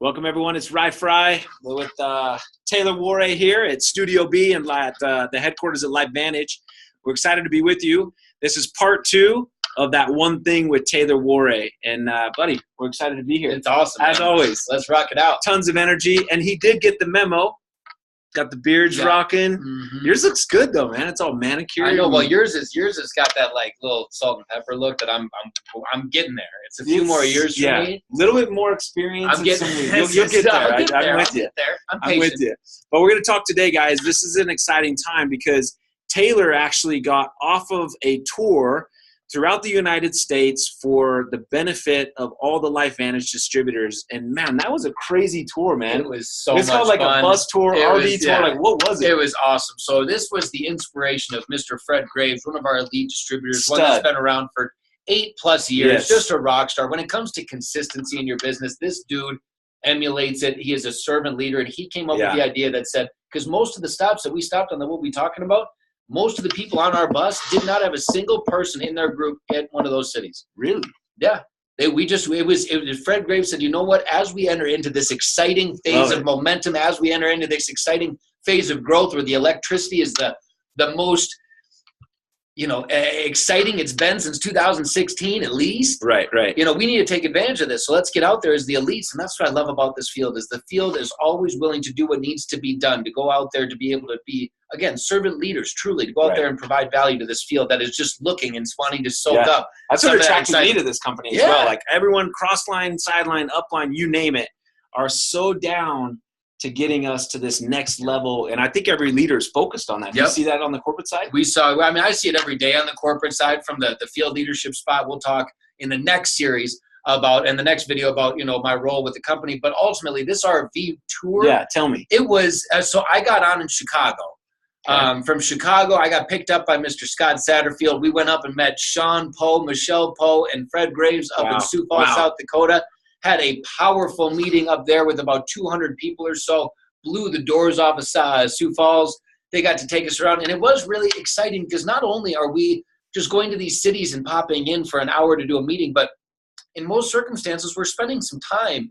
Welcome, everyone. It's RyFry. We're with Taylor Worre here at Studio B and at the headquarters at LifeVantage. We're excited to be with you. This is part 2 of that one thing with Taylor Worre. And, buddy, we're excited to be here. It's awesome. As always. Let's rock it out. Tons of energy. And he did get the memo. Got the beards rocking. Mm-hmm. Yours looks good though, man. It's all manicured. I know. Well, yours has got that like little salt and pepper look that I'm getting there. It's a few more years for me. A little bit more experience. I'm getting you'll get there. I'm with you. I'm with you. But we're going to talk today, guys. This is an exciting time because Taylor actually got off of a tour throughout the United States for the benefit of all the LifeVantage distributors. And, man, that was a crazy tour, man. It was so much fun. It's called like a bus tour, RV tour. Like, what was it? It was awesome. So this was the inspiration of Mr. Fred Graves, one of our elite distributors, Stud. one that's been around for 8+ years, Yes. just a rock star. When it comes to consistency in your business, this dude emulates it. He is a servant leader, and he came up with the idea that said, because most of the stops that we stopped on that we'll be talking about, most of the people on our bus did not have a single person in their group at one of those cities. Really? Yeah. It was Fred Graves said, you know what, as we enter into this exciting phase of momentum, as we enter into this exciting phase of growth where the electricity is the most, exciting it's been since 2016 at least. Right. We need to take advantage of this. So let's get out there as the elites. And that's what I love about this field is the field is always willing to do what needs to be done, to go out there to be able to be, again, servant leaders, truly, to go out there and provide value to this field that is just looking and wanting to soak up. That's what attracted me to this company as well. Like everyone, crossline, sideline, upline, you name it, are so down to getting us to this next level. And I think every leader is focused on that. Do you see that on the corporate side? I see it every day on the corporate side from the field leadership spot. We'll talk in the next series about, and the next video about, my role with the company. But ultimately, this RV tour. Yeah, tell me. It was, so I got on in Chicago. From Chicago, I got picked up by Mr. Scott Satterfield. We went up and met Sean Poe, Michelle Poe, and Fred Graves up in Sioux Falls, South Dakota. Had a powerful meeting up there with about 200 people or so. Blew the doors off of Sioux Falls. They got to take us around. And it was really exciting because not only are we just going to these cities and popping in for an hour to do a meeting, but in most circumstances, we're spending some time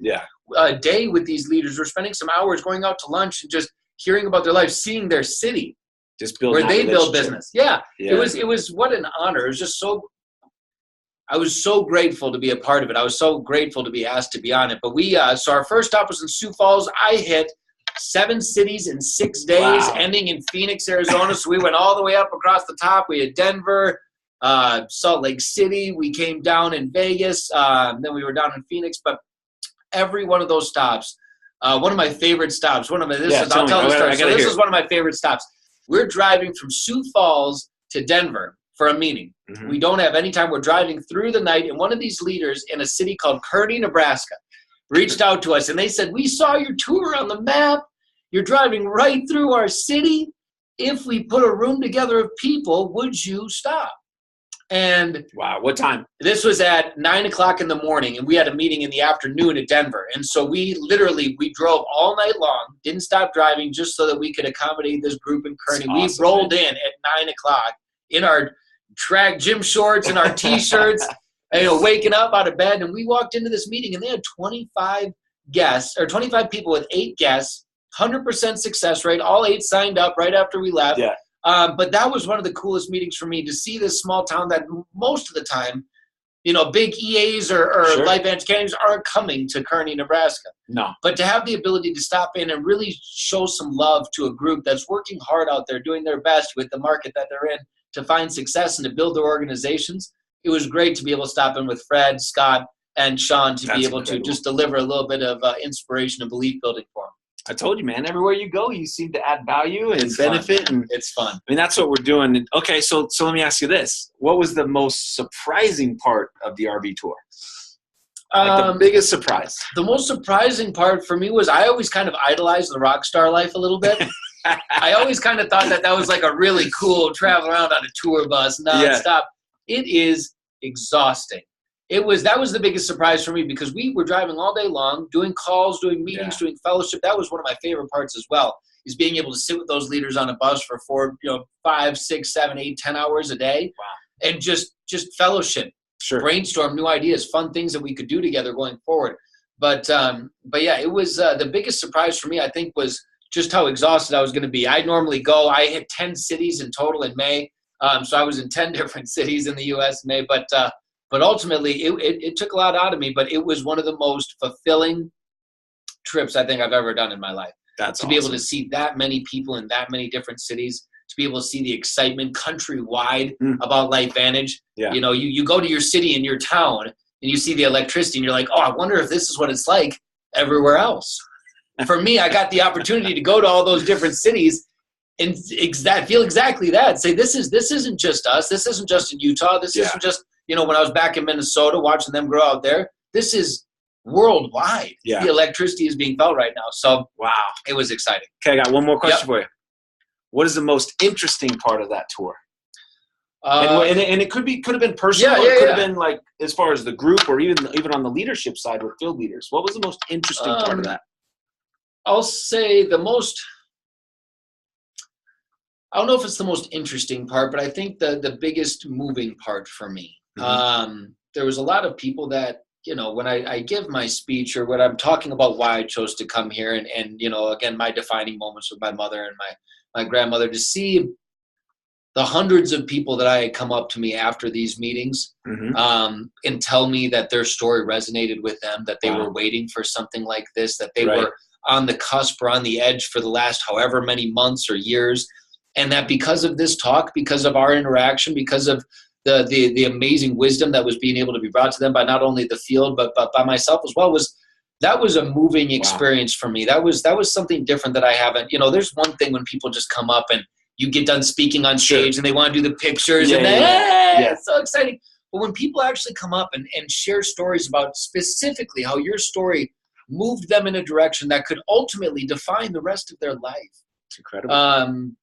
a day with these leaders. We're spending some hours going out to lunch and just hearing about their life, seeing their city. Just building where they build business. It was what an honor. It was just I was so grateful to be a part of it. I was so grateful to be asked to be on it. But so our first stop was in Sioux Falls. I hit 7 cities in 6 days, ending in Phoenix, Arizona. So we went all the way up across the top. We had Denver, Salt Lake City. We came down in Vegas. Then we were down in Phoenix. But every one of those stops, one of my favorite stops. I'll tell the story. So this is one of my favorite stops. We're driving from Sioux Falls to Denver for a meeting. Mm-hmm. We don't have any time. We're driving through the night, and one of these leaders in a city called Kearney, Nebraska, reached out to us, and they said, we saw your tour on the map. You're driving right through our city. If we put a room together of people, would you stop? And what time? This was at 9 o'clock in the morning, and we had a meeting in the afternoon at Denver. And so we drove all night long, didn't stop driving just so that we could accommodate this group in Kearney. Awesome, we rolled in at 9 o'clock in our track gym shorts and our T-shirts, waking up out of bed. And we walked into this meeting, and they had 25 people with 8 guests, 100% success rate. All 8 signed up right after we left. Yeah. But that was one of the coolest meetings for me, to see this small town that most of the time, big EAs or LifeVantage candidates aren't coming to Kearney, Nebraska. No. But to have the ability to stop in and really show some love to a group that's working hard out there, doing their best with the market that they're in to find success and to build their organizations, it was great to be able to stop in with Fred, Scott, and Sean to be able to just deliver a little bit of inspiration and belief building for them. I told you, man, everywhere you go, you seem to add value and benefit. And it's fun. I mean, that's what we're doing. Okay, so let me ask you this. What was the most surprising part of the RV tour? The biggest surprise. The most surprising part for me was I always kind of idolized the rock star life a little bit. I always kind of thought that was like a really cool travel around on a tour bus nonstop. It is exhausting. That was the biggest surprise for me because we were driving all day long, doing calls, doing meetings, doing fellowship. That was one of my favorite parts as well, is being able to sit with those leaders on a bus for 5, 6, 7, 8, 10 hours a day. Wow. And just fellowship, brainstorm new ideas, fun things that we could do together going forward. But yeah, it was the biggest surprise for me, I think, was just how exhausted I was going to be. I normally go, I hit 10 cities in total in May. So I was in 10 different cities in the U.S. in May. But ultimately, it took a lot out of me. But it was one of the most fulfilling trips I think I've ever done in my life. That's to be able to see that many people in that many different cities, to be able to see the excitement countrywide about LifeVantage. Yeah. You know, you go to your city and your town and you see the electricity and you're like, oh, I wonder if this is what it's like everywhere else. And for me, I got the opportunity to go to all those different cities and feel exactly that. Say, this isn't just us. This isn't just in Utah. This isn't just, you know, when I was back in Minnesota watching them grow out there. This is worldwide. Yeah. The electricity is being felt right now. So wow, it was exciting. Okay, I got one more question for you. What is the most interesting part of that tour? And it could have been personal. It could have been like as far as the group, or even on the leadership side with field leaders. What was the most interesting part of that? I'll say the most. I don't know if it's the most interesting part, but I think the biggest moving part for me. There was a lot of people that, you know, when I give my speech or when I'm talking about why I chose to come here and you know, again, my defining moments with my mother and my grandmother, to see the hundreds of people that I had come up to me after these meetings and tell me that their story resonated with them, that they were waiting for something like this, that they were on the cusp or on the edge for the last however many months or years, and that because of this talk, because of our interaction, because of the amazing wisdom that was being able to be brought to them by not only the field but by myself as well, that was a moving experience for me. That was something different that I haven't. You know, there's one thing when people just come up and you get done speaking on stage and they want to do the pictures and it's so exciting. But when people actually come up and share stories about specifically how your story moved them in a direction that could ultimately define the rest of their life, it's incredible.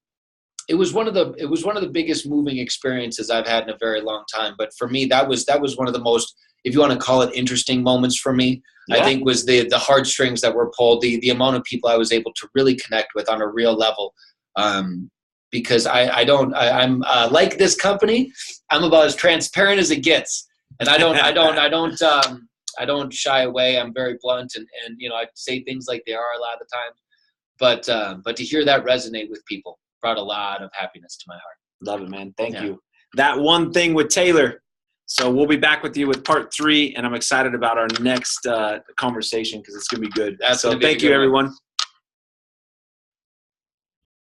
It was one of the biggest moving experiences I've had in a very long time. But for me, that was one of the most, if you want to call it, interesting moments for me. I think was the heartstrings that were pulled, the amount of people I was able to really connect with on a real level. Because I'm like this company, I'm about as transparent as it gets, and I don't shy away. I'm very blunt, and you know, I say things like they are a lot of the time. But to hear that resonate with people brought a lot of happiness to my heart. Love it, man. Thank you. That one thing with Taylor. So we'll be back with you with part 3, and I'm excited about our next conversation because it's going to be good. So thank you, everyone.